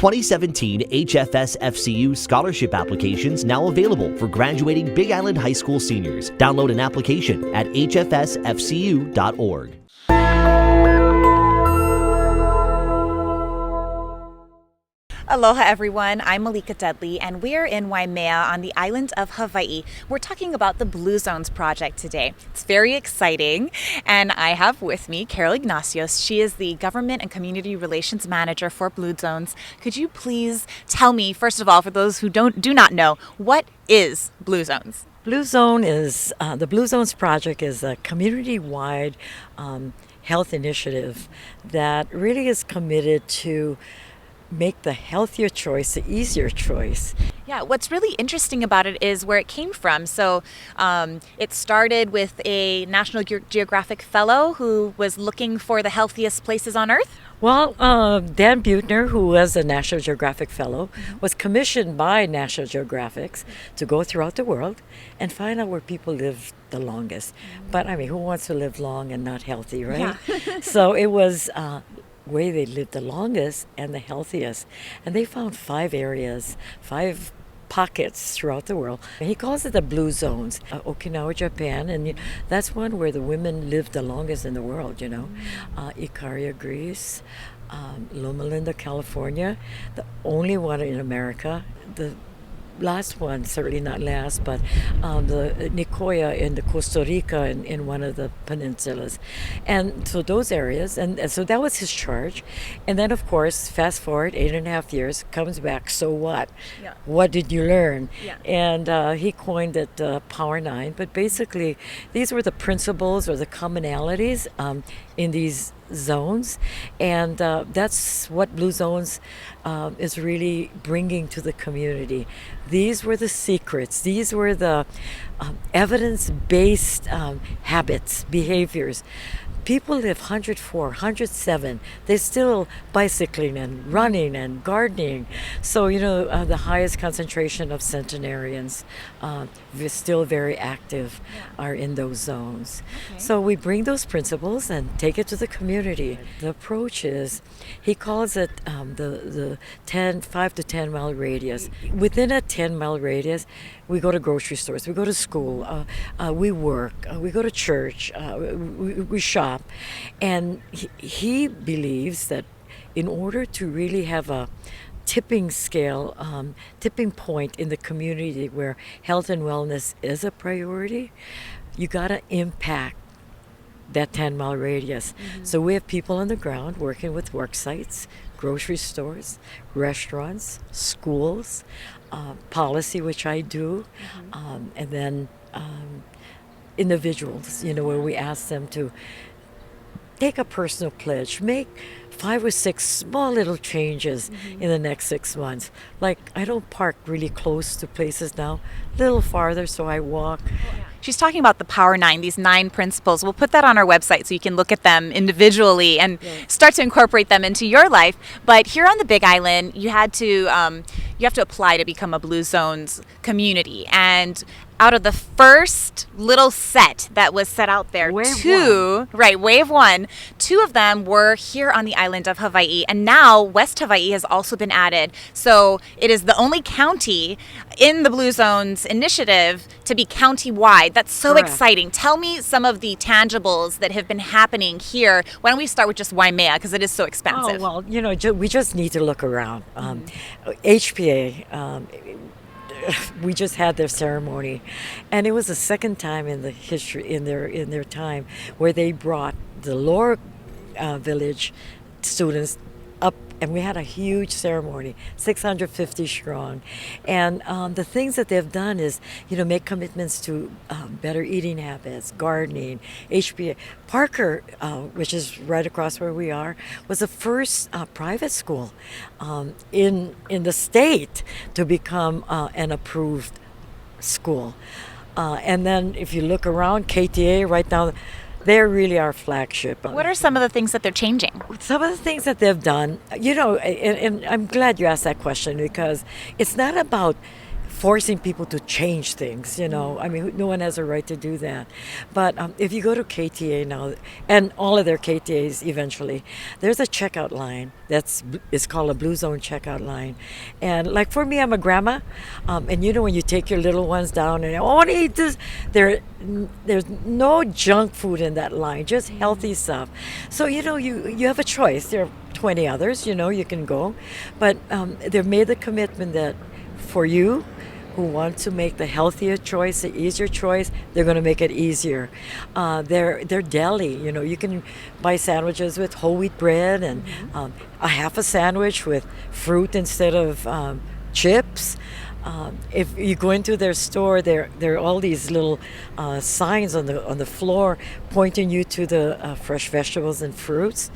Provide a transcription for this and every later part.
2017 HFS FCU scholarship applications now available for graduating Big Island High School seniors. Download an application at hfsfcu.org. Aloha everyone, I'm Malika Dudley and we're in Waimea on the island of Hawaii. We're talking about the Blue Zones project today. It's very exciting and I have with me Carol Ignacios. She is the Government and Community Relations Manager for Blue Zones. Could you please tell me, first of all, for those who do not know, what is Blue Zones? Blue Zone is, the Blue Zones project is a community-wide health initiative that really is committed to make the healthier choice the easier choice. Yeah, what's really interesting about it is where it came from. So it started with a National Geographic fellow who was looking for the healthiest places on Earth. Well, Dan Buettner, who was a National Geographic fellow, was commissioned by National Geographic to go throughout the world and find out where people live the longest. But I mean, who wants to live long and not healthy, right? Yeah. So it was where they lived the longest and the healthiest. And they found 5 areas, 5 pockets throughout the world. And he calls it the Blue Zones. Okinawa, Japan, and that's one where the women lived the longest in the world, you know. Ikaria, Greece, Loma Linda, California, the only one in America. The last one, certainly not last, but the Nicoya in the Costa Rica in one of the peninsulas. And so those areas, and so that was his charge. And then, of course, fast forward 8.5 years, comes back, so what? Yeah. What did you learn? Yeah. And he coined it Power 9, but basically these were the principles or the commonalities in these zones, and that's what Blue Zones is really bringing to the community. These were the secrets. These were the evidence-based habits, behaviors. People live 104, 107. They're still bicycling and running and gardening. So, you know, the highest concentration of centenarians, still very active, are in those zones. Okay. So we bring those principles and take it to the community. The approach is, he calls it the 5 to 10 mile radius. Within a 10-mile radius, we go to grocery stores, we go to school, we work, we go to church, we shop. And he believes that in order to really have a tipping point in the community where health and wellness is a priority, you got to impact that 10-mile radius. Mm-hmm. So we have people on the ground working with work sites, grocery stores, restaurants, schools, policy, which I do, and then individuals, you know, where we ask them to take a personal pledge, make 5 or 6 small little changes in the next 6 months. Like, I don't park really close to places now, a little farther, so I walk. She's talking about the Power 9, these 9 principles. We'll put that on our website so you can look at them individually and start to incorporate them into your life. But here on the Big Island, you have to apply to become a Blue Zones community. And out of the first little set that was set out there, wave 1, 2 of them were here on the island of Hawaii, and now West Hawaii has also been added. So it is the only county in the Blue Zones initiative to be county-wide. That's so exciting. Tell me some of the tangibles that have been happening here. Why don't we start with just Waimea, because it is so expensive. Oh, well, you know, we just need to look around. HPA, we just had their ceremony, and it was the second time in the history, in their time, where they brought the lower village students up, and we had a huge ceremony, 650 strong. And the things that they've done is, you know, make commitments to better eating habits, gardening. HPA Parker, which is right across where we are, was the first private school in the state to become an approved school. And then if you look around, KTA right now, they really are flagship. What are some of the things that they're changing? Some of the things that they've done, you know, and I'm glad you asked that question, because it's not about forcing people to change things, you know. I mean, no one has a right to do that. But if you go to KTA now, and all of their KTAs eventually, there's a checkout line it's called a Blue Zone checkout line. And like for me, I'm a grandma, and you know when you take your little ones down and I want to eat this, there's no junk food in that line, just healthy stuff. So you know you have a choice. There are 20 others, you know, you can go, but they've made the commitment that for you who want to make the healthier choice, the easier choice, they're going to make it easier. They're deli, you know, you can buy sandwiches with whole wheat bread and a half a sandwich with fruit instead of chips. If you go into their store, there are all these little signs on the floor pointing you to the fresh vegetables and fruits.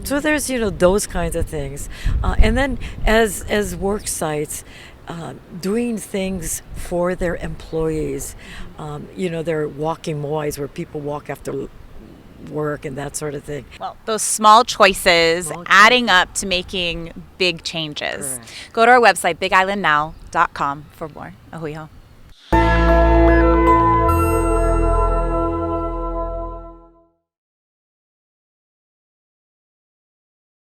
So there's those kinds of things, and then as work sites. Doing things for their employees. There are walking mois where people walk after work and that sort of thing. Well, those small choices adding up to making big changes. Correct. Go to our website, bigislandnow.com for more. Ahui ho.